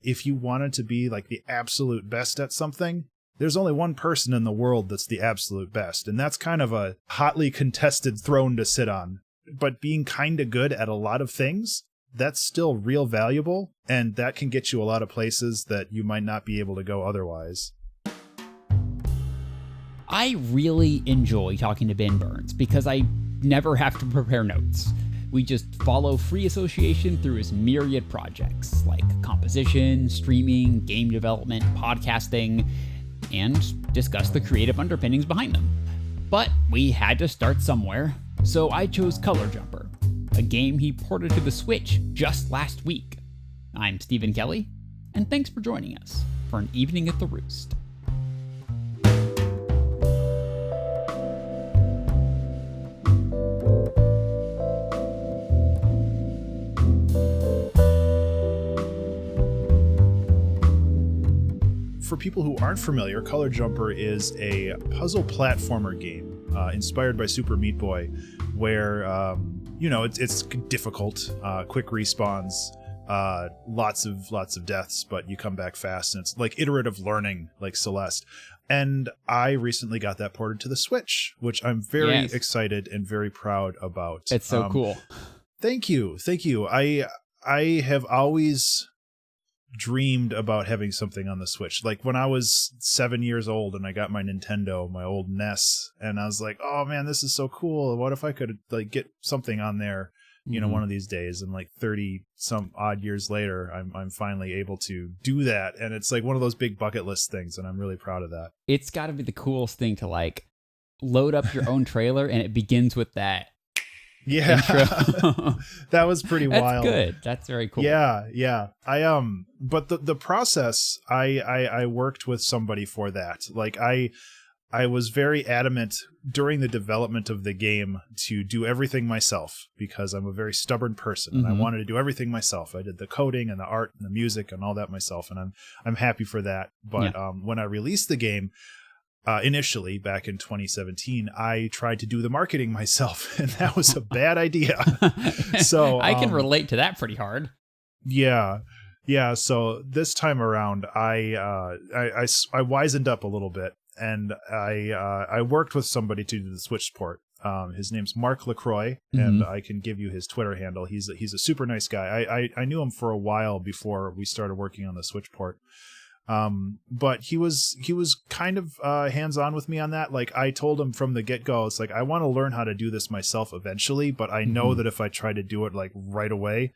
if you wanted to be like the absolute best at something, there's only one person in the world that's the absolute best. And that's kind of a hotly contested throne to sit on. But being kind of good at a lot of things, that's still real valuable. And that can get you a lot of places that you might not be able to go otherwise. I really enjoy talking to Ben Burns because I never have to prepare notes. We just follow free association through his myriad projects like composition, streaming, game development, podcasting, and discuss the creative underpinnings behind them. But we had to start somewhere, so I chose Color Jumper, a game he ported to the Switch just last week. I'm Stephen Kelly, and thanks for joining us for an evening at the Roost. For people who aren't familiar, Color Jumper is a puzzle platformer game inspired by Super Meat Boy, where it's difficult, quick respawns, lots of deaths, but you come back fast, and it's like iterative learning, like Celeste. And I recently got that ported to the Switch, which I'm very excited and very proud about. It's so cool. Thank you. I have always dreamed about having something on the Switch. Like when I was 7 years old and I got my Nintendo, my old NES, and I was like, oh man, this is so cool. What if I could like get something on there, one of these days? And like 30 some odd years later, I'm finally able to do that. And it's like one of those big bucket list things. And I'm really proud of that. It's gotta be the coolest thing to like load up your own trailer and it begins with that. Yeah, that was pretty wild. That's good. That's very cool. Yeah. But the process, I worked with somebody for that. Like I was very adamant during the development of the game to do everything myself because I'm a very stubborn person and I wanted to do everything myself. I did the coding and the art and the music and all that myself, and I'm happy for that. But when I released the game, initially back in 2017, I tried to do the marketing myself, and that was a bad idea. So I can relate to that pretty hard. Yeah. So this time around, I wisened up a little bit, and I worked with somebody to do the Switch port. His name's Mark LaCroix, and I can give you his Twitter handle. He's a super nice guy. I knew him for a while before we started working on the Switch port. But he was kind of hands-on with me on that. Like I told him from the get-go, it's like, I want to learn how to do this myself eventually, but I know that if I try to do it like right away,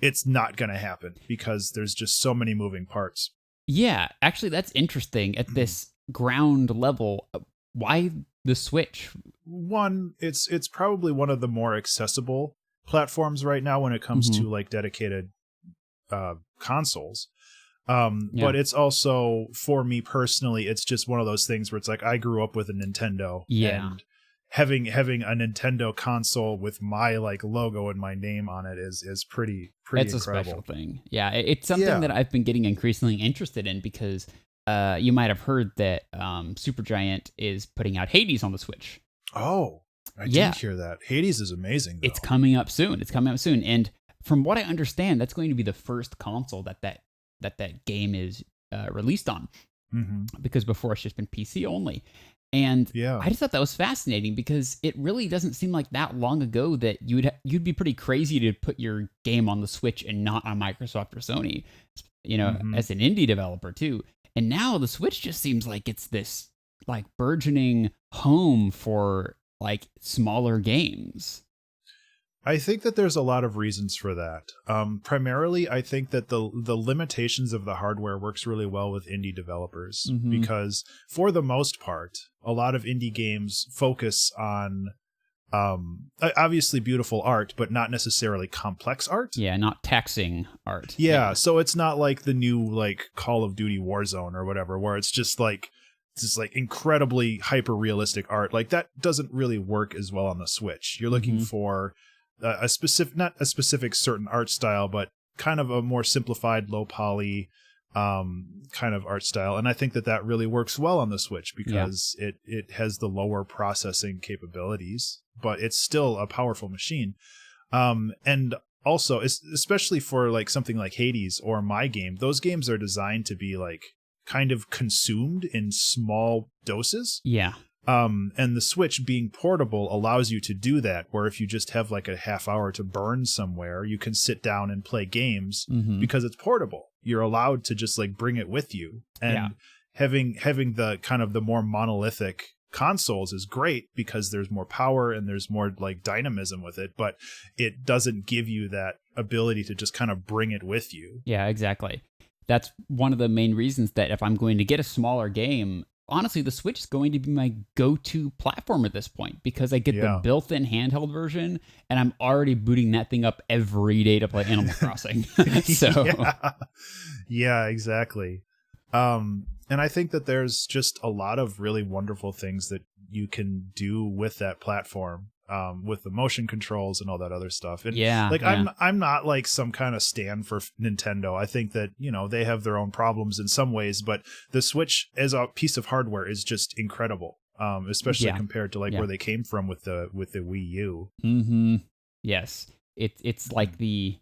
it's not going to happen because there's just so many moving parts. Yeah, actually that's interesting at this ground level. Why the Switch? One, it's probably one of the more accessible platforms right now when it comes to like dedicated consoles. But it's also, for me personally, it's just one of those things where it's like I grew up with a Nintendo, and having a Nintendo console with my like logo and my name on it is pretty it's incredible. A special thing. Yeah, it's something that I've been getting increasingly interested in because you might have heard that Supergiant is putting out Hades on the Switch. Oh, I didn't hear that. Hades is amazing, though. It's coming up soon. And from what I understand, that's going to be the first console that game is released on, because before it's just been PC only. And I just thought that was fascinating because it really doesn't seem like that long ago that you'd be pretty crazy to put your game on the Switch and not on Microsoft or Sony, as an indie developer too. And now the Switch just seems like it's this like burgeoning home for like smaller games. I think that there's a lot of reasons for that. Primarily, I think that the limitations of the hardware works really well with indie developers because, for the most part, a lot of indie games focus on obviously beautiful art, but not necessarily complex art. Yeah, not taxing art. Yeah, so it's not like the new like Call of Duty Warzone or whatever, where it's just like incredibly hyper realistic art. Like that doesn't really work as well on the Switch. You're looking for not a specific certain art style, but kind of a more simplified, low poly kind of art style. And I think that really works well on the Switch because it has the lower processing capabilities, but it's still a powerful machine. And also, especially for like something like Hades or My Game, those games are designed to be like kind of consumed in small doses. Yeah. And the Switch being portable allows you to do that, where if you just have like a half hour to burn somewhere, you can sit down and play games because it's portable. You're allowed to just like bring it with you. And having the kind of the more monolithic consoles is great because there's more power and there's more like dynamism with it, but it doesn't give you that ability to just kind of bring it with you. Yeah, exactly. That's one of the main reasons that if I'm going to get a smaller game, honestly, the Switch is going to be my go-to platform at this point because I get the built-in handheld version, and I'm already booting that thing up every day to play Animal Crossing. So, yeah, exactly. And I think that there's just a lot of really wonderful things that you can do with that platform, with the motion controls and all that other stuff. And I'm not like some kind of stan for Nintendo. I think that, you know, they have their own problems in some ways, but the Switch as a piece of hardware is just incredible. Especially compared to like where they came from with the Wii U. Mm-hmm. Yes. It's like the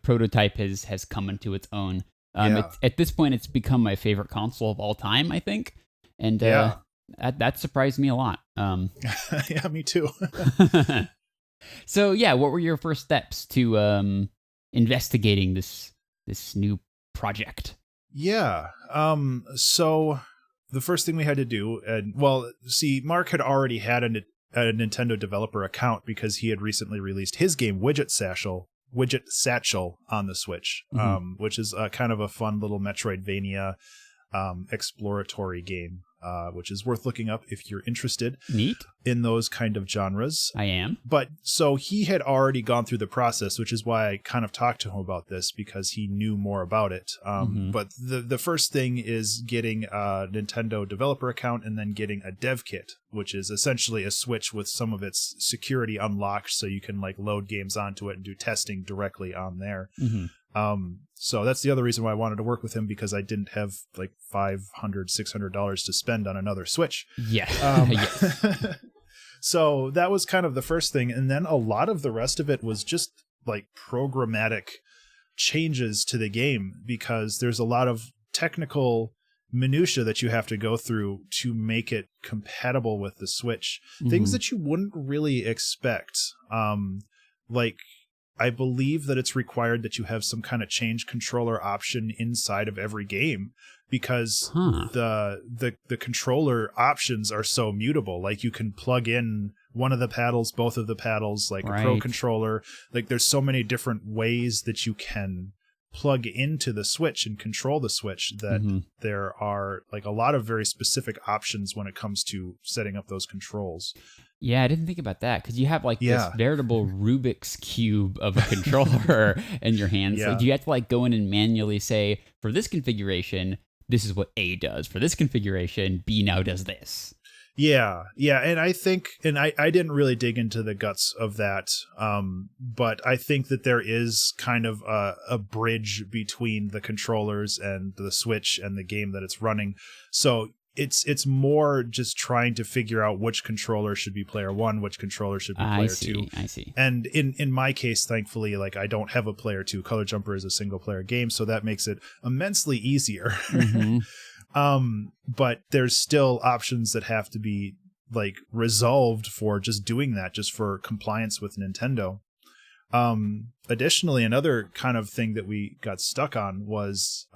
prototype has come into its own. At this point, it's become my favorite console of all time, I think. And that surprised me a lot. Yeah, me too. So, what were your first steps to investigating this new project? Yeah. So the first thing we had to do, Mark had already had a Nintendo developer account because he had recently released his game Widget Satchel on the Switch, which is kind of a fun little Metroidvania exploratory game, which is worth looking up if you're interested in those kind of genres. I am. But so he had already gone through the process, which is why I kind of talked to him about this because he knew more about it. But the first thing is getting a Nintendo developer account and then getting a dev kit, which is essentially a Switch with some of its security unlocked so you can like load games onto it and do testing directly on there. So that's the other reason why I wanted to work with him, because I didn't have like $500-$600 to spend on another Switch. Yeah. So that was kind of the first thing. And then a lot of the rest of it was just like programmatic changes to the game, because there's a lot of technical minutia that you have to go through to make it compatible with the Switch. Things that you wouldn't really expect. Like, I believe that it's required that you have some kind of change controller option inside of every game, because the controller options are so mutable. Like, you can plug in one of the paddles, both of the paddles, like a Pro controller. Like, there's so many different ways that you can plug into the Switch and control the Switch that there are like a lot of very specific options when it comes to setting up those controls. Yeah, I didn't think about that, because you have like this veritable Rubik's Cube of a controller in your hands. Like, you have to like go in and manually say, for this configuration, this is what A does. For this configuration, B now does this. Yeah. And I think, and I didn't really dig into the guts of that, but I think that there is kind of a bridge between the controllers and the Switch and the game that it's running. So it's more just trying to figure out which controller should be player one, which controller should be player two. I see. And in my case, thankfully, like, I don't have a player two. Color Jumper is a single player game, so that makes it immensely easier. But there's still options that have to be like resolved for just doing that, just for compliance with Nintendo. Additionally, another kind of thing that we got stuck on was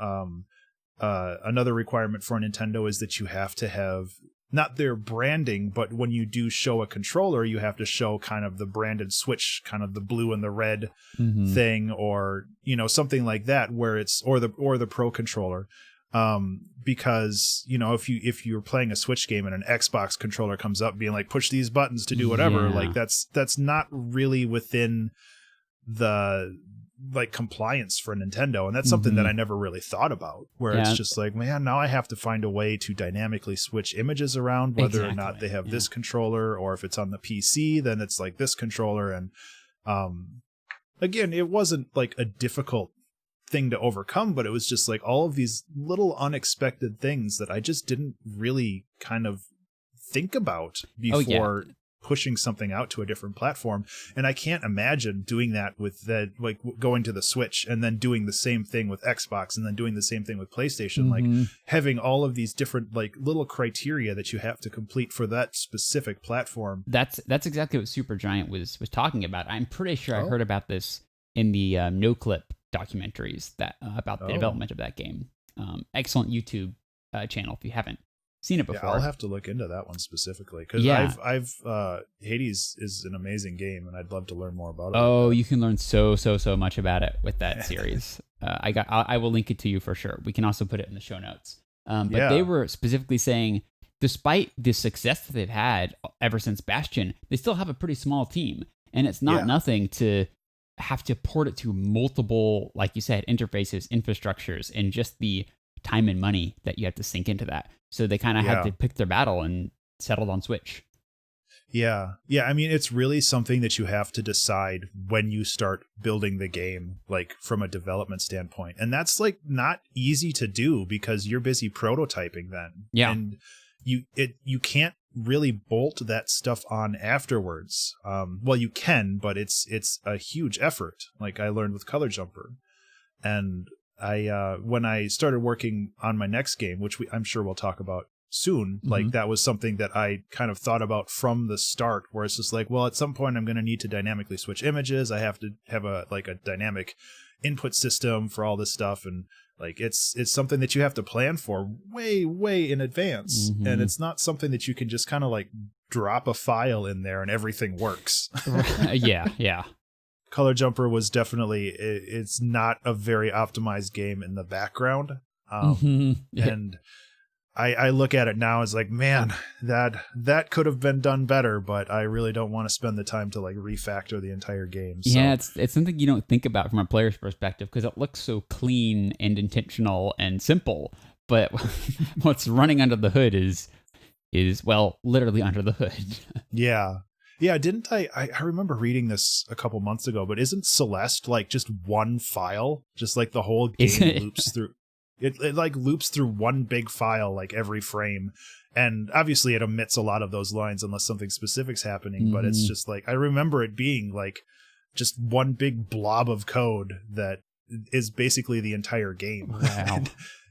another requirement for Nintendo is that you have to have not their branding, but when you do show a controller, you have to show kind of the branded Switch, kind of the blue and the red thing, or, you know, something like that, where it's, or the Pro controller. Because, you know, if you're playing a Switch game and an Xbox controller comes up being like, push these buttons to do whatever, like that's not really within the like compliance for Nintendo. And that's something that I never really thought about, where it's just like, man, now I have to find a way to dynamically switch images around, whether or not they have this controller, or if it's on the PC, then it's like this controller. And again, it wasn't like a difficult thing to overcome, but it was just like all of these little unexpected things that I just didn't really kind of think about before pushing something out to a different platform. And I can't imagine doing that with that, like going to the Switch and then doing the same thing with Xbox and then doing the same thing with PlayStation, like having all of these different like little criteria that you have to complete for that specific platform. That's exactly what Supergiant was talking about. I'm pretty sure I heard about this in the No Clip documentaries that about the development of that game. Excellent YouTube channel if you haven't seen it before. Yeah, I'll have to look into that one specifically because I've Hades is an amazing game and I'd love to learn more about it. Oh, you can learn so much about it with that series. I will link it to you for sure. We can also put it in the show notes. But they were specifically saying, despite the success that they've had ever since Bastion, they still have a pretty small team, and it's not nothing to have to port it to multiple, like you said, interfaces, infrastructures, and just the time and money that you have to sink into that. So they kind of had to pick their battle and settled on Switch. Yeah. I mean, it's really something that you have to decide when you start building the game, like from a development standpoint. And that's like not easy to do because you're busy prototyping then. Yeah. And you can't really bolt that stuff on afterwards. Well, you can, but it's a huge effort. Like I learned with Color Jumper. And when I started working on my next game, which I'm sure we'll talk about soon, like that was something that I kind of thought about from the start, where it's just like, well, at some point I'm going to need to dynamically switch images. I have to have a dynamic input system for all this stuff. And like, it's something that you have to plan for way in advance. And it's not something that you can just kind of like drop a file in there and everything works. Yeah. Color Jumper was definitely, it's not a very optimized game in the background. And I look at it now as like, man, that could have been done better, but I really don't want to spend the time to like refactor the entire game. So. Yeah, it's something you don't think about from a player's perspective because it looks so clean and intentional and simple, but what's running under the hood is well, literally under the hood. Yeah, didn't I remember reading this a couple months ago, but isn't Celeste like just one file? Just like the whole game loops through. It like loops through one big file like every frame. And obviously it omits a lot of those lines unless something specific's happening, but it's just like I remember it being like just one big blob of code that is basically the entire game. Wow.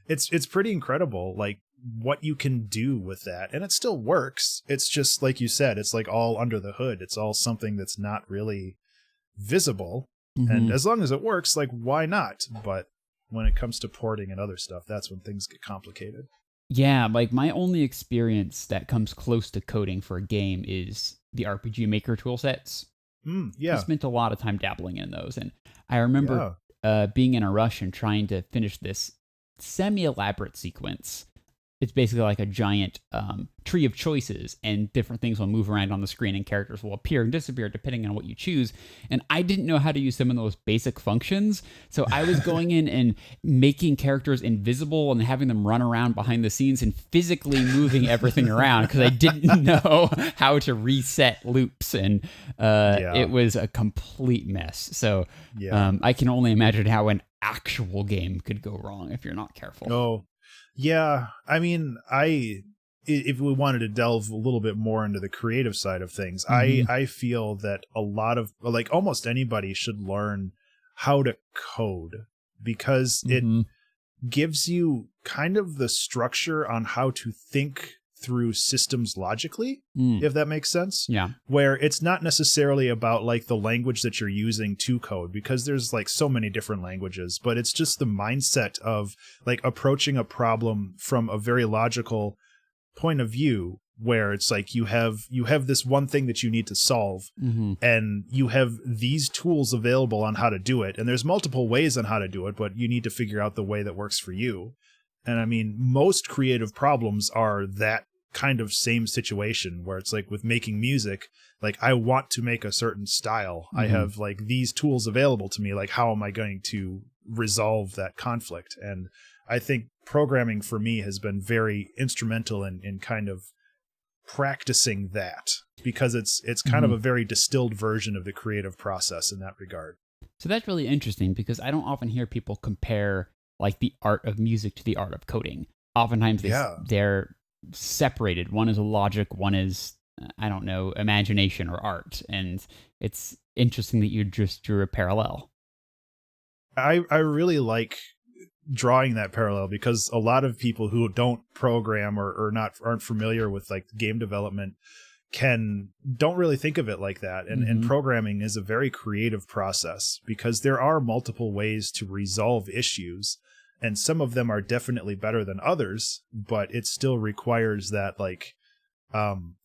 It's pretty incredible like what you can do with that, and it still works. It's just like you said, it's like all under the hood. It's all something that's not really visible, and as long as it works, like why not? But when it comes to porting and other stuff, that's when things get complicated. Yeah, like my only experience that comes close to coding for a game is the RPG Maker tool sets. I spent a lot of time dabbling in those, and I remember being in a rush and trying to finish this semi-elaborate sequence. It's basically like a giant tree of choices, and different things will move around on the screen, and characters will appear and disappear depending on what you choose. And I didn't know how to use some of those basic functions, so I was going in and making characters invisible and having them run around behind the scenes and physically moving everything around because I didn't know how to reset loops, and it was a complete mess. So I can only imagine how an actual game could go wrong if you're not careful. Oh. Yeah, I mean, if we wanted to delve a little bit more into the creative side of things, I feel that a lot of, like almost anybody should learn how to code because it gives you kind of the structure on how to think through systems logically, if that makes sense. Yeah. Where it's not necessarily about like the language that you're using to code, because there's like so many different languages, but it's just the mindset of like approaching a problem from a very logical point of view, where it's like you have this one thing that you need to solve, and you have these tools available on how to do it. And there's multiple ways on how to do it, but you need to figure out the way that works for you. And I mean, most creative problems are that kind of same situation where it's like with making music, like I want to make a certain style. I have like these tools available to me. Like, how am I going to resolve that conflict? And I think programming for me has been very instrumental in kind of practicing that, because it's kind of a very distilled version of the creative process in that regard. So that's really interesting because I don't often hear people compare like the art of music to the art of coding. Oftentimes they're separated. One is logic, one is I don't know, imagination or art. And it's interesting that you just drew a parallel. I really like drawing that parallel because a lot of people who don't program or aren't familiar with like game development don't really think of it like that. And programming is a very creative process because there are multiple ways to resolve issues, and some of them are definitely better than others, but it still requires that like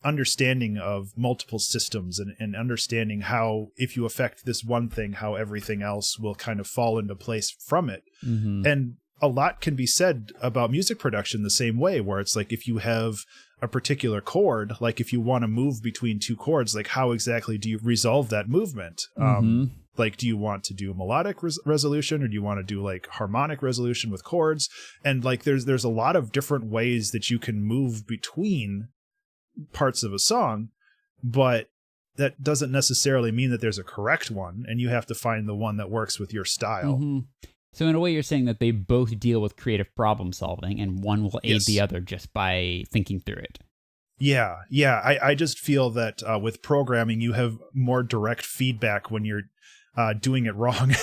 understanding of multiple systems and understanding how, if you affect this one thing, how everything else will kind of fall into place from it. And a lot can be said about music production the same way, where it's like if you have a particular chord, like if you want to move between two chords, like how exactly do you resolve that movement? Like, do you want to do melodic resolution, or do you want to do like harmonic resolution with chords? And like there's a lot of different ways that you can move between parts of a song, but that doesn't necessarily mean that there's a correct one, and you have to find the one that works with your style. So in a way, you're saying that they both deal with creative problem solving, and one will aid the other just by thinking through it. Yeah. I just feel that with programming, you have more direct feedback when you're doing it wrong.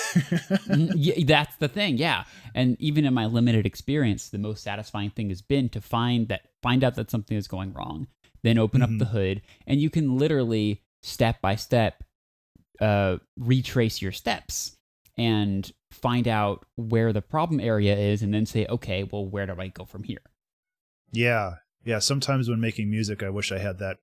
Yeah, that's the thing. Yeah. And even in my limited experience, the most satisfying thing has been to find out that something is going wrong, then open up the hood, and you can literally step by step retrace your steps and find out where the problem area is, and then say, okay, well, where do I go from here? Yeah. Sometimes when making music, I wish I had that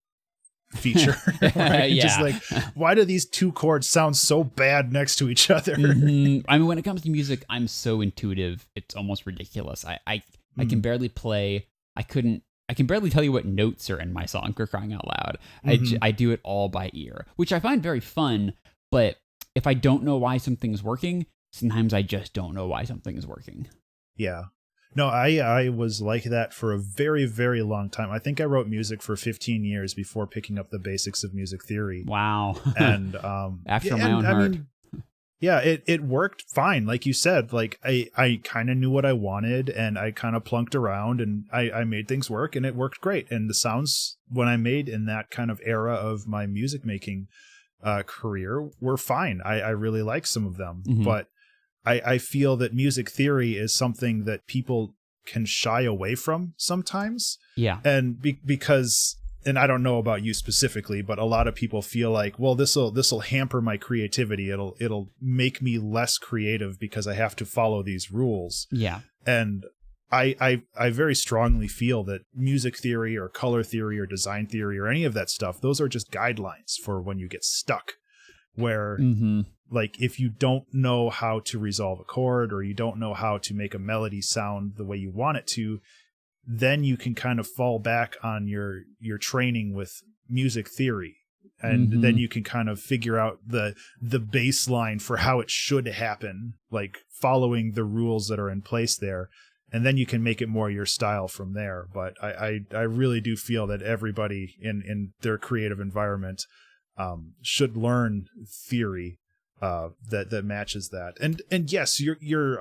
feature. Right? Yeah. Just like, why do these two chords sound so bad next to each other? I mean, when it comes to music, I'm so intuitive, it's almost ridiculous. I can barely play. I can barely tell you what notes are in my song, for crying out loud. I do it all by ear, which I find very fun. But if I don't know why something's working, sometimes I just don't know why something is working. Yeah. No, I was like that for a very, very long time. I think I wrote music for 15 years before picking up the basics of music theory. Wow. And after my own heart. Yeah, it worked fine. Like you said, like I kind of knew what I wanted, and I kind of plunked around, and I made things work, and it worked great. And the sounds when I made in that kind of era of my music making career were fine. I really like some of them, but I feel that music theory is something that people can shy away from sometimes. Yeah. And because, and I don't know about you specifically, but a lot of people feel like, well, this'll hamper my creativity. It'll make me less creative because I have to follow these rules. Yeah. And I very strongly feel that music theory or color theory or design theory or any of that stuff, those are just guidelines for when you get stuck, where like if you don't know how to resolve a chord, or you don't know how to make a melody sound the way you want it to, then you can kind of fall back on your training with music theory. And then you can kind of figure out the baseline for how it should happen, like following the rules that are in place there. And then you can make it more your style from there. But I really do feel that everybody in their creative environment should learn theory that matches that. And yes, you're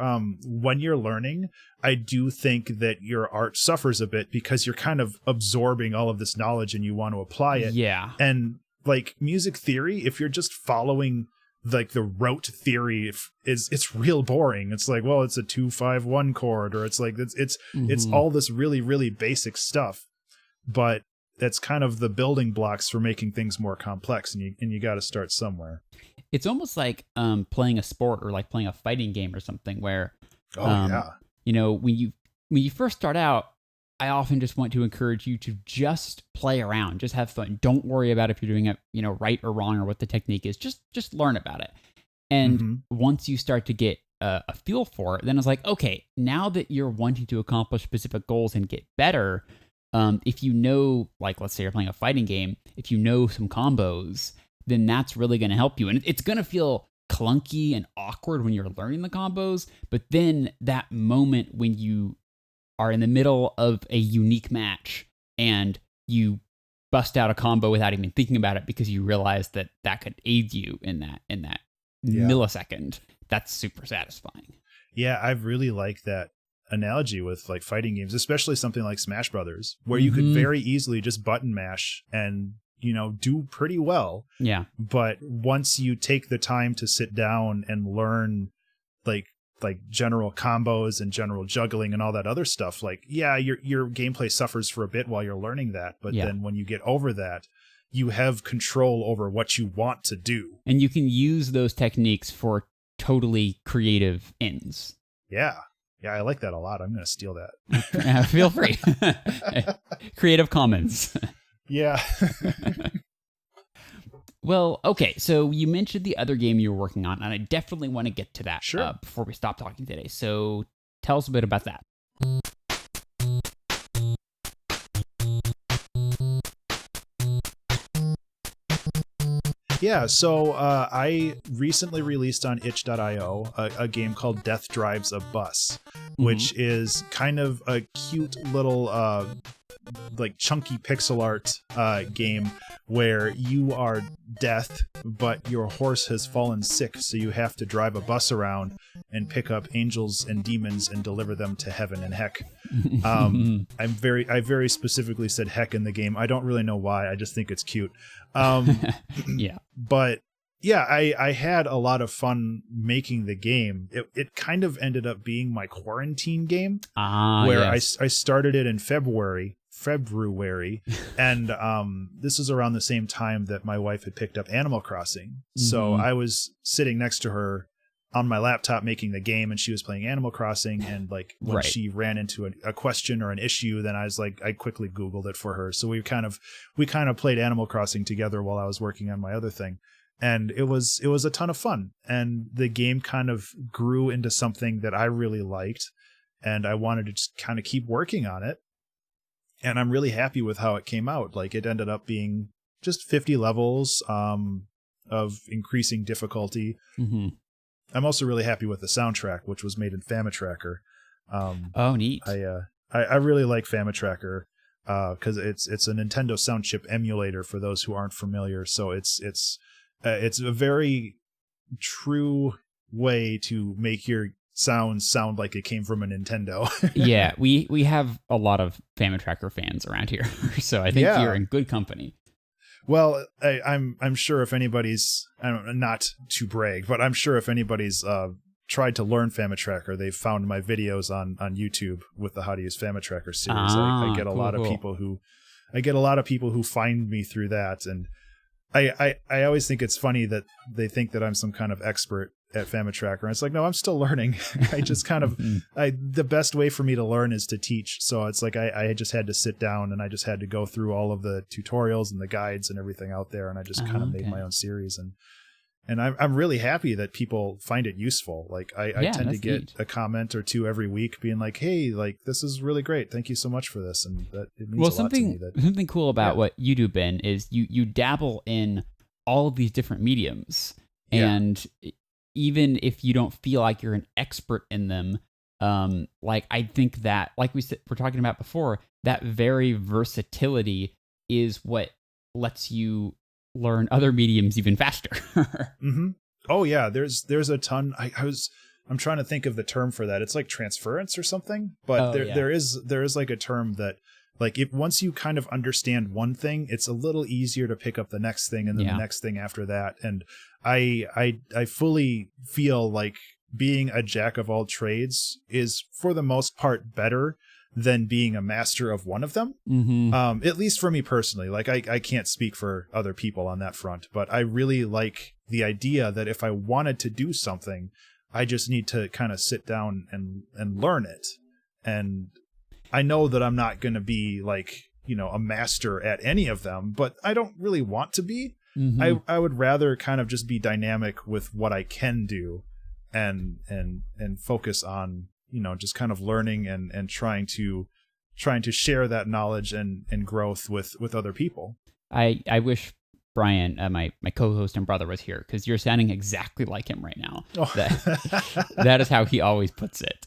when you're learning, I do think that your art suffers a bit because you're kind of absorbing all of this knowledge and you want to apply it. Yeah. And like music theory, if you're just following like the rote theory, it's real boring. It's like, well, it's a 2-5-1 chord, or it's like it's all this really, really basic stuff, but that's kind of the building blocks for making things more complex, and you got to start somewhere. It's almost like playing a sport, or like playing a fighting game or something, where you know, when you first start out, I often just want to encourage you to just play around, just have fun. Don't worry about if you're doing it, you know, right or wrong, or what the technique is. Just learn about it. And once you start to get a feel for it, then it's like, okay, now that you're wanting to accomplish specific goals and get better, if you know, like, let's say you're playing a fighting game, if you know some combos, then that's really going to help you. And it's going to feel clunky and awkward when you're learning the combos, but then that moment when you are in the middle of a unique match and you bust out a combo without even thinking about it because you realize that could aid you in that millisecond, that's super satisfying. Yeah, I really like that analogy with like fighting games, especially something like Smash Brothers, where you could very easily just button mash and do pretty well. Yeah. But once you take the time to sit down and learn like general combos and general juggling and all that other stuff, like, yeah, your gameplay suffers for a bit while you're learning that. But then when you get over that, you have control over what you want to do. And you can use those techniques for totally creative ends. Yeah. Yeah, I like that a lot. I'm going to steal that. Feel free. Creative Commons. Yeah. Well, okay, so you mentioned the other game you were working on, and I definitely want to get to that before we stop talking today. So tell us a bit about that. Yeah, so I recently released on itch.io a game called Death Drives a Bus, which is kind of a cute little like chunky pixel art game where you are Death, but your horse has fallen sick, so you have to drive a bus around and pick up angels and demons and deliver them to heaven and heck. I very specifically said heck in the game. I don't really know why. I just think it's cute. Yeah. But yeah, I had a lot of fun making the game. It kind of ended up being my quarantine game, where I started it in February, and this was around the same time that my wife had picked up Animal Crossing. So I was sitting next to her on my laptop making the game, and she was playing Animal Crossing, and like when she ran into a question or an issue, then I quickly Googled it for her. So we kind of played Animal Crossing together while I was working on my other thing. And it was a ton of fun, and the game kind of grew into something that I really liked, and I wanted to just kind of keep working on it. And I'm really happy with how it came out. Like, it ended up being just 50 levels of increasing difficulty. I'm also really happy with the soundtrack, which was made in Famitracker. Oh, neat. I really like Famitracker because it's a Nintendo sound chip emulator for those who aren't familiar. So it's a very true way to make your sounds sound like it came from a Nintendo. Yeah, we have a lot of Famitracker fans around here, so I think you're in good company. Well, I'm sure if anybody's, not to brag, but I'm sure if anybody's tried to learn Famitracker, they've found my videos on YouTube with the How to Use Famitracker series. I get a lot of people who find me through that, and I always think it's funny that they think that I'm some kind of expert at Famitracker, and it's like, no, I'm still learning. I just kind of the best way for me to learn is to teach. So it's like I just had to sit down and I just had to go through all of the tutorials and the guides and everything out there, and I just kind of made my own series, and I'm really happy that people find it useful. Like I tend to get a comment or two every week being like, hey, like, this is really great, thank you so much for this, and that it means a lot to me. Something cool about what you do, Ben, is you dabble in all of these different mediums, and even if you don't feel like you're an expert in them, like, I think that, like we're talking about before, that very versatility is what lets you learn other mediums even faster. Oh yeah, there's a ton. I'm trying to think of the term for that. It's like transference or something, but there is like a term that, like, if once you kind of understand one thing, it's a little easier to pick up the next thing and then the next thing after that. And I fully feel like being a jack of all trades is, for the most part, better than being a master of one of them. At least for me personally. Like, I can't speak for other people on that front, but I really like the idea that if I wanted to do something, I just need to kind of sit down and learn it. And I know that I'm not going to be like, a master at any of them, but I don't really want to be. I would rather kind of just be dynamic with what I can do and focus on, just kind of learning and trying to share that knowledge and growth with other people. I wish Brian, my co-host and brother, was here, because you're sounding exactly like him right now. That is how he always puts it.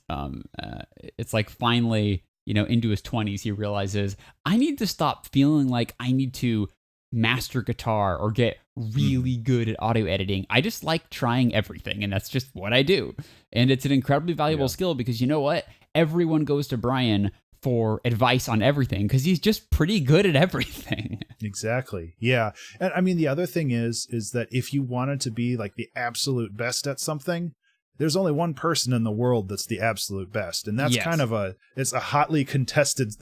It's like, finally, into his 20s, he realizes, I need to stop feeling like I need to master guitar or get really good at audio editing. I just like trying everything, and that's just what I do. And it's an incredibly valuable skill, because you know what? Everyone goes to Brian for advice on everything, because he's just pretty good at everything. Exactly. Yeah. And I mean, the other thing is that if you wanted to be like the absolute best at something, there's only one person in the world that's the absolute best. And that's kind Yes. of it's a hotly contested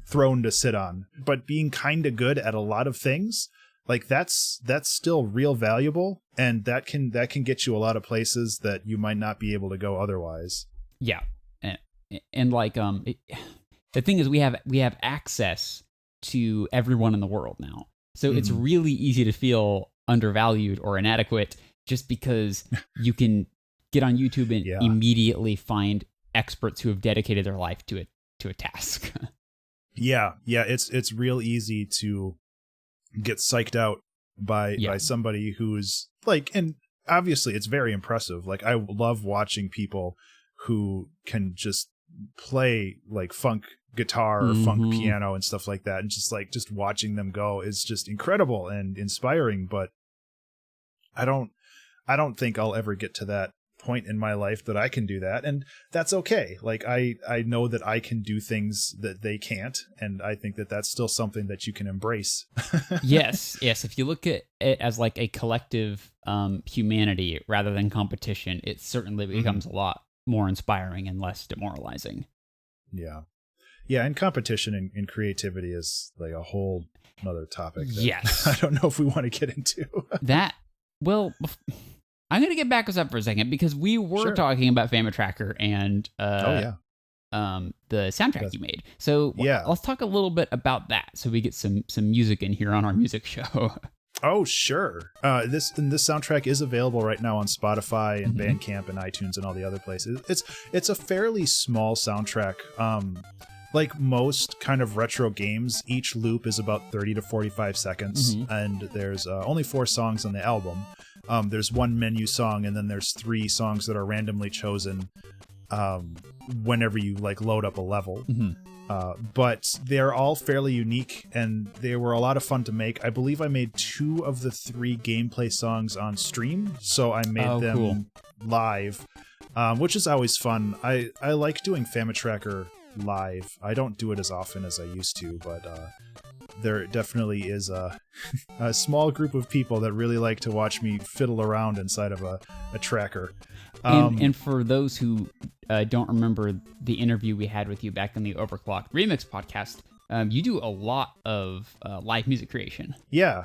throne to sit on. But being kind of good at a lot of things, like that's still real valuable. And that can get you a lot of places that you might not be able to go otherwise. Yeah. And like, the thing is we have access to everyone in the world now. So it's really easy to feel undervalued or inadequate just because you can get on YouTube and immediately find experts who have dedicated their life to a task. Yeah. It's real easy to get psyched out by somebody who's like, and obviously it's very impressive. Like I love watching people who can just play like funk guitar or funk piano and stuff like that, and just watching them go is just incredible and inspiring. But I don't think I'll ever get to that point in my life that I can do that, and that's okay. Like I know that I can do things that they can't, and I think that that's still something that you can embrace. Yes. If you look at it as like a collective humanity rather than competition, it certainly becomes a lot more inspiring and less demoralizing. Yeah, and competition and creativity is like a whole another topic that yes. I don't know if we want to get into. That, well, I'm going to get back us up for a second because we were talking about Fama Tracker and the soundtrack you made. So let's talk a little bit about that so we get some music in here on our music show. Oh, sure. This soundtrack is available right now on Spotify and Bandcamp and iTunes and all the other places. It's a fairly small soundtrack. Like most kind of retro games, each loop is about 30 to 45 seconds, and there's only 4 songs on the album. There's one menu song, and then there's 3 songs that are randomly chosen whenever you like load up a level. But they're all fairly unique, and they were a lot of fun to make. I believe I made 2 of the 3 gameplay songs on stream, so I made them live, which is always fun. I like doing Fama Tracker live. I don't do it as often as I used to, but there definitely is a small group of people that really like to watch me fiddle around inside of a tracker. And for those who don't remember the interview we had with you back in the Overclocked Remix podcast, you do a lot of live music creation. Yeah.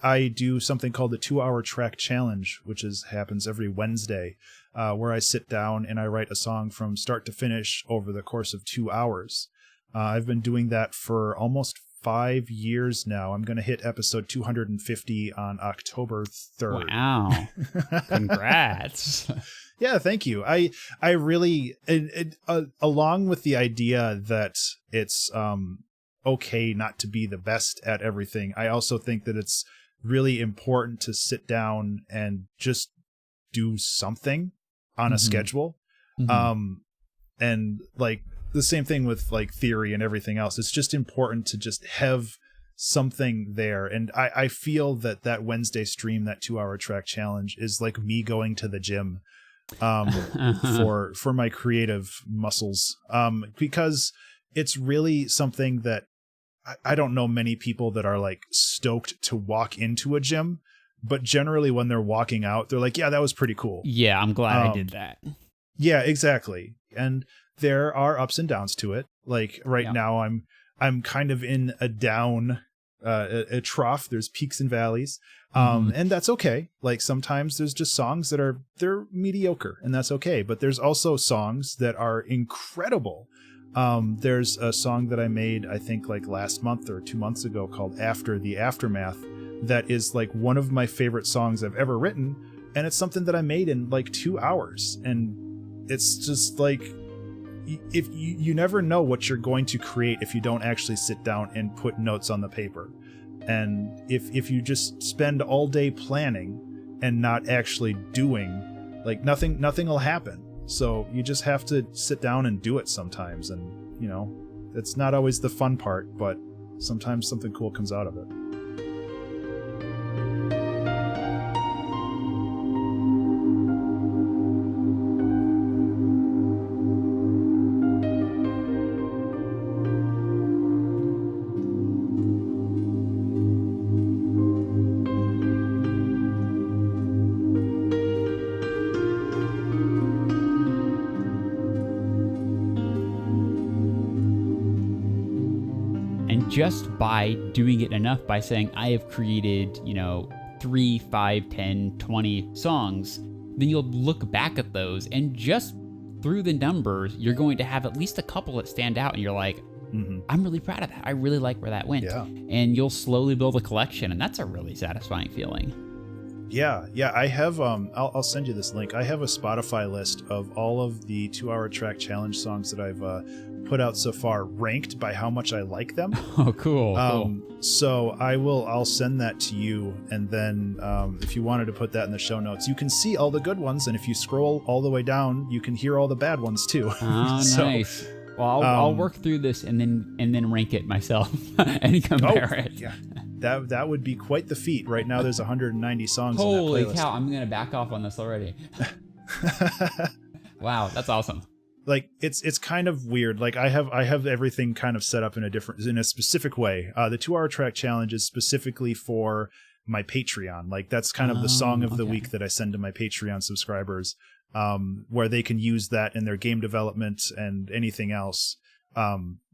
I do something called the 2-hour track challenge, which happens every Wednesday, where I sit down and I write a song from start to finish over the course of 2 hours. I've been doing that for almost 5 years now. I'm going to hit episode 250 on October 3rd. Wow. Congrats. Yeah, thank you. I really, along with the idea that it's okay not to be the best at everything, I also think that it's really important to sit down and just do something on a schedule. And like the same thing with like theory and everything else. It's just important to just have something there. And I feel that Wednesday stream, that 2-hour track challenge, is like me going to the gym for my creative muscles, because it's really something that I don't know many people that are like stoked to walk into a gym, but generally when they're walking out, they're like, yeah, that was pretty cool. Yeah, I'm glad I did that. Yeah, exactly. And there are ups and downs to it. Like right now I'm kind of in a down, a trough. There's peaks and valleys. And that's okay. Like sometimes there's just songs that they're mediocre, and that's okay. But there's also songs that are incredible. There's a song that I made, I think like last month or 2 months ago, called After the Aftermath, that is like one of my favorite songs I've ever written. And it's something that I made in like 2 hours. And it's just like, if you never know what you're going to create if you don't actually sit down and put notes on the paper. And if you just spend all day planning and not actually doing, like nothing will happen. So you just have to sit down and do it sometimes. And, you know, it's not always the fun part, but sometimes something cool comes out of it. And just by doing it enough, by saying, I have created, 3, 5, 10, 20 songs, then you'll look back at those, and just through the numbers, you're going to have at least a couple that stand out, and you're like, I'm really proud of that. I really like where that went. Yeah. And you'll slowly build a collection, and that's a really satisfying feeling. Yeah. I have, I'll send you this link. I have a Spotify list of all of the 2-hour track challenge songs that I've put out so far, ranked by how much I like them. Oh, cool. So I'll send that to you, and then if you wanted to put that in the show notes, you can see all the good ones, and if you scroll all the way down, you can hear all the bad ones too. Oh, nice. Well, I'll work through this and then rank it myself and compare it. Yeah. That would be quite the feat. Right now, there's 190 songs. Holy in that playlist. cow! I'm gonna back off on this already. Wow, that's awesome. Like it's kind of weird. Like I have everything kind of set up in a specific way. The 2-hour track challenge is specifically for my Patreon. Like that's kind of the song of the week that I send to my Patreon subscribers, where they can use that in their game development and anything else.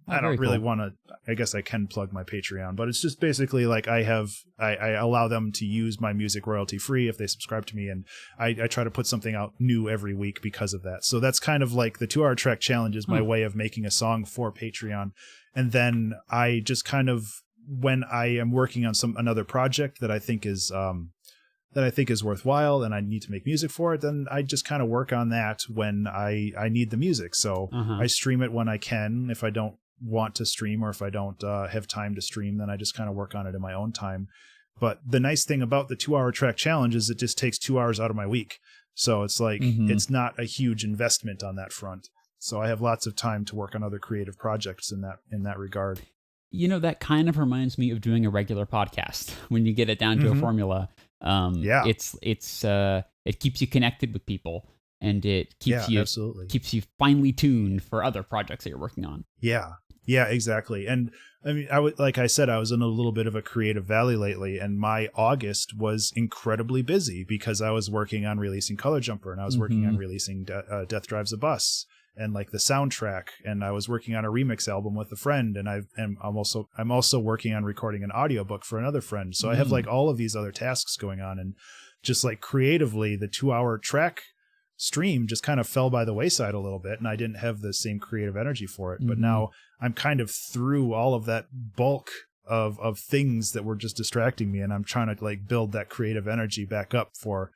I don't really want to, I guess I can plug my Patreon, but it's just basically like I allow them to use my music royalty free if they subscribe to me. And I try to put something out new every week because of that. So that's kind of like the 2-hour track challenge is my way of making a song for Patreon. And then I just kind of, when I am working on another project that I think is worthwhile and I need to make music for it, then I just kind of work on that when I need the music. So I stream it when I can. If I don't want to stream, or if I don't have time to stream, then I just kind of work on it in my own time. But the nice thing about the 2-hour track challenge is it just takes 2 hours out of my week. So it's like, it's not a huge investment on that front. So I have lots of time to work on other creative projects in that regard. That kind of reminds me of doing a regular podcast when you get it down to a formula. It keeps you connected with people, and it keeps you finely tuned for other projects that you're working on. Yeah, exactly. And I mean, like I said, I was in a little bit of a creative valley lately, and my August was incredibly busy because I was working on releasing Color Jumper, and I was working on releasing Death Drives a Bus and like the soundtrack, and I was working on a remix album with a friend, and I'm also working on recording an audiobook for another friend. So I have like all of these other tasks going on, and just like creatively, the 2-hour track stream just kind of fell by the wayside a little bit, and I didn't have the same creative energy for it. But now I'm kind of through all of that bulk of things that were just distracting me, and I'm trying to like build that creative energy back up for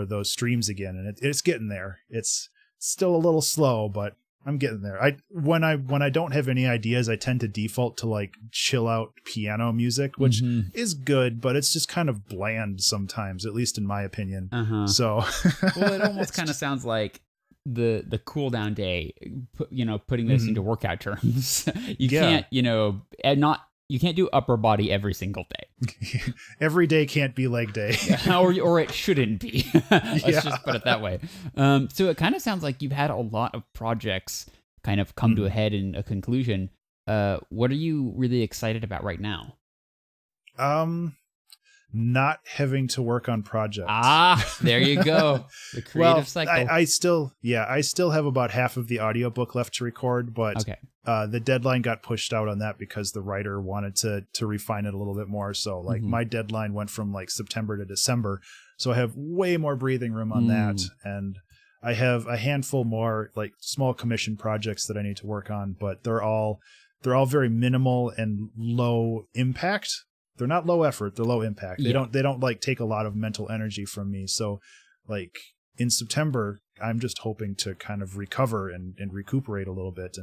those streams again. And it's getting there. It's still a little slow, but I'm getting there. When I don't have any ideas, I tend to default to like chill out piano music, which is good, but it's just kind of bland sometimes, at least in my opinion. So, well, it almost kind of sounds like the cool down day, putting this into workout terms. You can't, you can't do upper body every single day. Every day can't be leg day. or it shouldn't be. Let's just put it that way. So it kind of sounds like you've had a lot of projects kind of come to a head and a conclusion. What are you really excited about right now? Not having to work on projects. There you go. The creative cycle. I still have about half of the audiobook left to record, but the deadline got pushed out on that because the writer wanted to refine it a little bit more. So like my deadline went from like September to December. So I have way more breathing room on that. And I have a handful more like small commission projects that I need to work on, but they're all very minimal and low impact. They're not low effort, they're low impact. They don't like take a lot of mental energy from me. So like in September, I'm just hoping to kind of recover and recuperate a little bit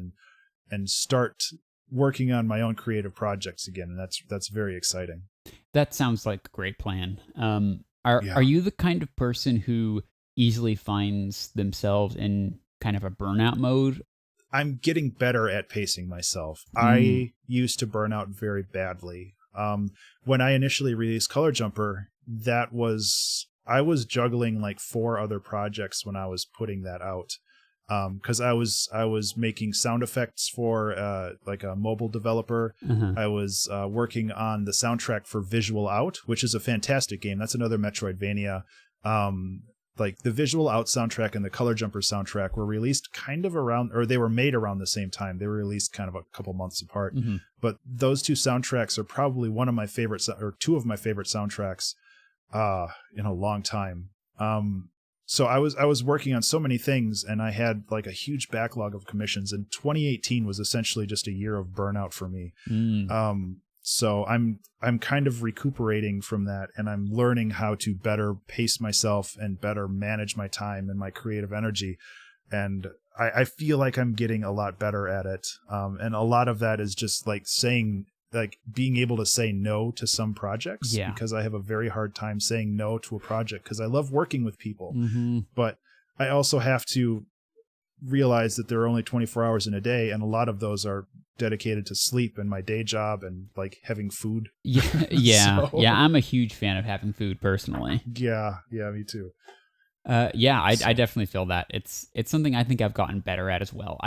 and start working on my own creative projects again. And that's very exciting. That sounds like a great plan. Are you the kind of person who easily finds themselves in kind of a burnout mode? I'm getting better at pacing myself. I used to burn out very badly. When I initially released Color Jumper, I was juggling like 4 other projects when I was putting that out. Cause I was making sound effects for, like a mobile developer. I was, working on the soundtrack for Visual Out, which is a fantastic game. That's another Metroidvania. like the Visual Out soundtrack and the Color Jumper soundtrack were released kind of around, or they were made around the same time. They were released kind of a couple months apart. Mm-hmm. But those two soundtracks are probably one of my favorite, or two of my favorite soundtracks in a long time. So I was working on so many things, and I had like a huge backlog of commissions, and 2018 was essentially just a year of burnout for me. So I'm kind of recuperating from that, and I'm learning how to better pace myself and better manage my time and my creative energy. And I feel like I'm getting a lot better at it. And a lot of that is just like being able to say no to some projects, because I have a very hard time saying no to a project because I love working with people. But I also have to realize that there are only 24 hours in a day, and a lot of those are dedicated to sleep and my day job and like having food. Yeah. I'm a huge fan of having food personally. Yeah, me too. I definitely feel that. It's something I think I've gotten better at as well.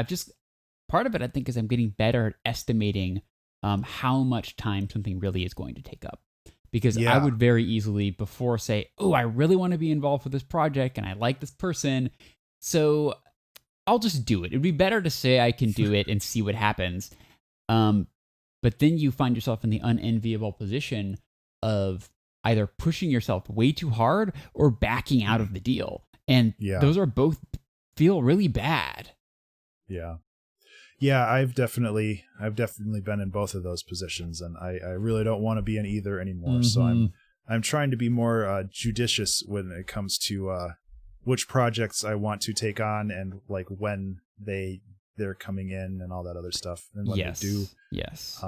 Part of it I think is I'm getting better at estimating how much time something really is going to take up. Because I would very easily before say, oh, I really want to be involved with this project and I like this person, so I'll just do it. It'd be better to say I can do it and see what happens. But then you find yourself in the unenviable position of either pushing yourself way too hard or backing out of the deal. And those are both feel really bad. Yeah, I've definitely been in both of those positions, and I really don't want to be in either anymore. So I'm trying to be more judicious when it comes to which projects I want to take on and like when they're coming in and all that other stuff and when they do. Yes.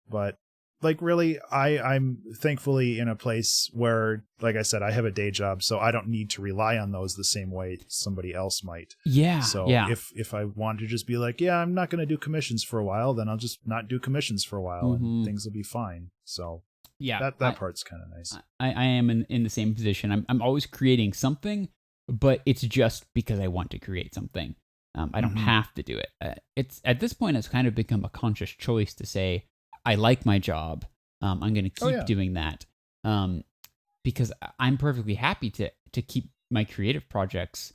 But like really, I'm thankfully in a place where, like I said, I have a day job, so I don't need to rely on those the same way somebody else might. So if I want to just be like, I'm not going to do commissions for a while, then I'll just not do commissions for a while and things will be fine. So that part's kind of nice. I am in the same position. I'm always creating something, but it's just because I want to create something. I don't have to do it. It's at this point, it's kind of become a conscious choice to say, I like my job. I'm going to keep doing that because I'm perfectly happy to keep my creative projects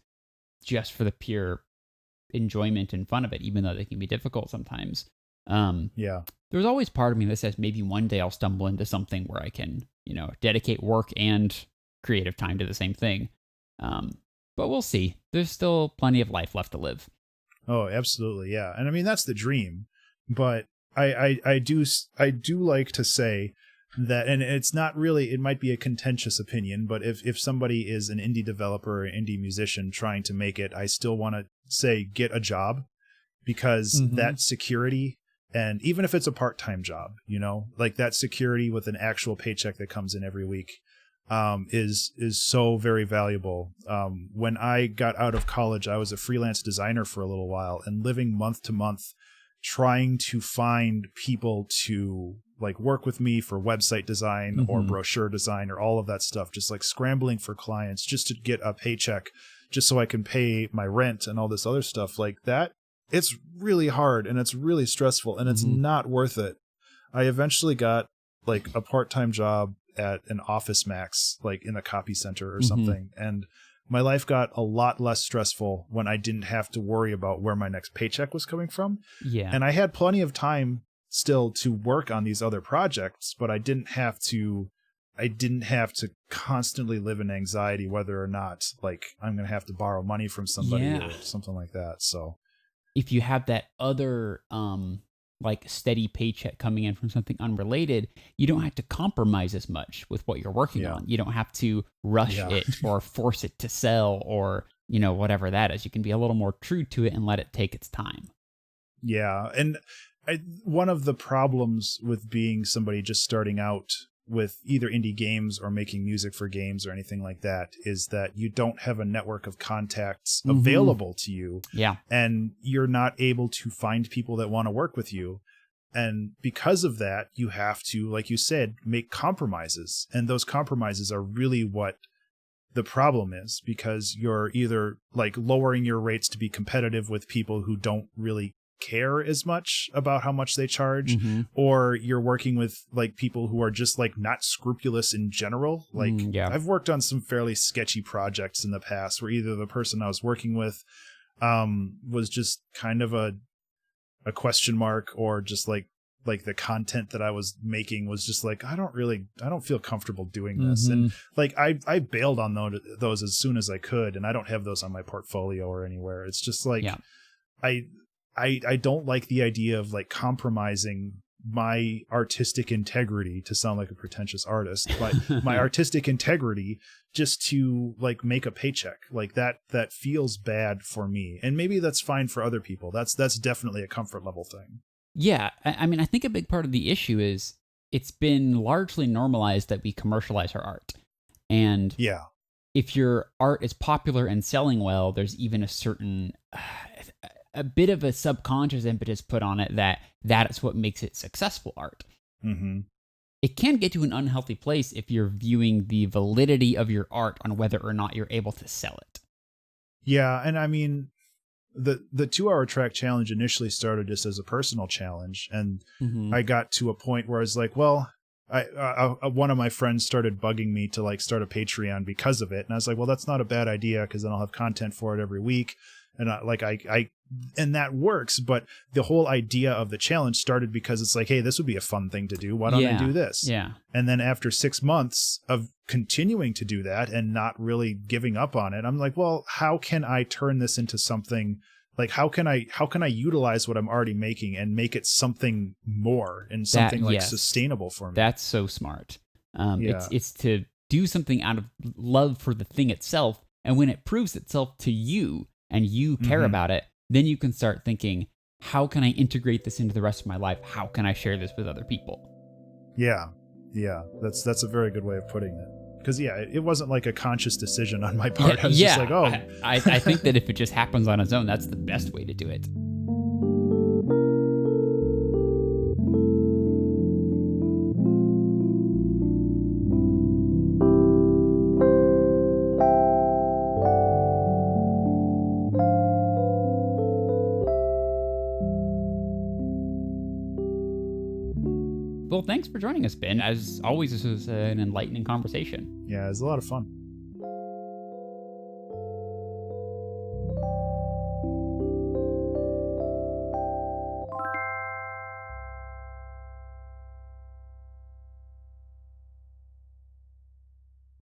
just for the pure enjoyment and fun of it, even though they can be difficult sometimes. There's always part of me that says maybe one day I'll stumble into something where I can, dedicate work and creative time to the same thing. But we'll see. There's still plenty of life left to live. Oh, absolutely. Yeah. And I mean, that's the dream, but I do like to say that, and it's not really, it might be a contentious opinion, but if somebody is an indie developer or an indie musician trying to make it, I still want to say, get a job, because that security, and even if it's a part-time job, like that security with an actual paycheck that comes in every week, is so very valuable. When I got out of college, I was a freelance designer for a little while, and living month to month, trying to find people to like work with me for website design or brochure design or all of that stuff, just like scrambling for clients just to get a paycheck, just so I can pay my rent and all this other stuff like that. It's really hard and it's really stressful and it's not worth it. I eventually got like a part-time job at an Office Max, like in a copy center or something. And my life got a lot less stressful when I didn't have to worry about where my next paycheck was coming from. And I had plenty of time still to work on these other projects, but I didn't have to constantly live in anxiety whether or not like I'm going to have to borrow money from somebody or something like that. So if you have that other like steady paycheck coming in from something unrelated, you don't have to compromise as much with what you're working on. You don't have to rush it or force it to sell or, whatever that is. You can be a little more true to it and let it take its time. Yeah. And one of the problems with being somebody just starting out with either indie games or making music for games or anything like that is that you don't have a network of contacts available to you. And you're not able to find people that want to work with you. And because of that, you have to, like you said, make compromises. And those compromises are really what the problem is, because you're either like lowering your rates to be competitive with people who don't really care as much about how much they charge, or you're working with like people who are just like not scrupulous in general. Like I've worked on some fairly sketchy projects in the past where either the person I was working with was just kind of a question mark, or just like the content that I was making was just like, I don't feel comfortable doing this. And like, I bailed on those as soon as I could. And I don't have those on my portfolio or anywhere. It's just like, I don't like the idea of like compromising my artistic integrity, to sound like a pretentious artist, but my artistic integrity just to like make a paycheck. Like that feels bad for me. And maybe that's fine for other people. That's definitely a comfort level thing. Yeah, I mean, I think a big part of the issue is it's been largely normalized that we commercialize our art. And if your art is popular and selling well, there's even a bit of a subconscious impetus put on it that is what makes it successful art. It can get to an unhealthy place if you're viewing the validity of your art on whether or not you're able to sell it. Yeah, and I mean, the 2-hour track challenge initially started just as a personal challenge, and I got to a point where I was like, well, one of my friends started bugging me to like start a Patreon because of it, and I was like, well, that's not a bad idea, because then I'll have content for it every week, and and that works. But the whole idea of the challenge started because it's like, hey, this would be a fun thing to do. Why don't I do this? Yeah. And then after 6 months of continuing to do that and not really giving up on it, I'm like, well, how can I turn this into something? Like, how can I utilize what I'm already making and make it something more and something sustainable for me? That's so smart. It's to do something out of love for the thing itself. And when it proves itself to you and you care about it, then you can start thinking, how can I integrate this into the rest of my life? How can I share this with other people? Yeah. That's a very good way of putting it. Because, it wasn't like a conscious decision on my part. I was just like, oh. I think that if it just happens on its own, that's the best way to do it. Well, thanks for joining us, Ben. As always, this was an enlightening conversation. Yeah, it was a lot of fun.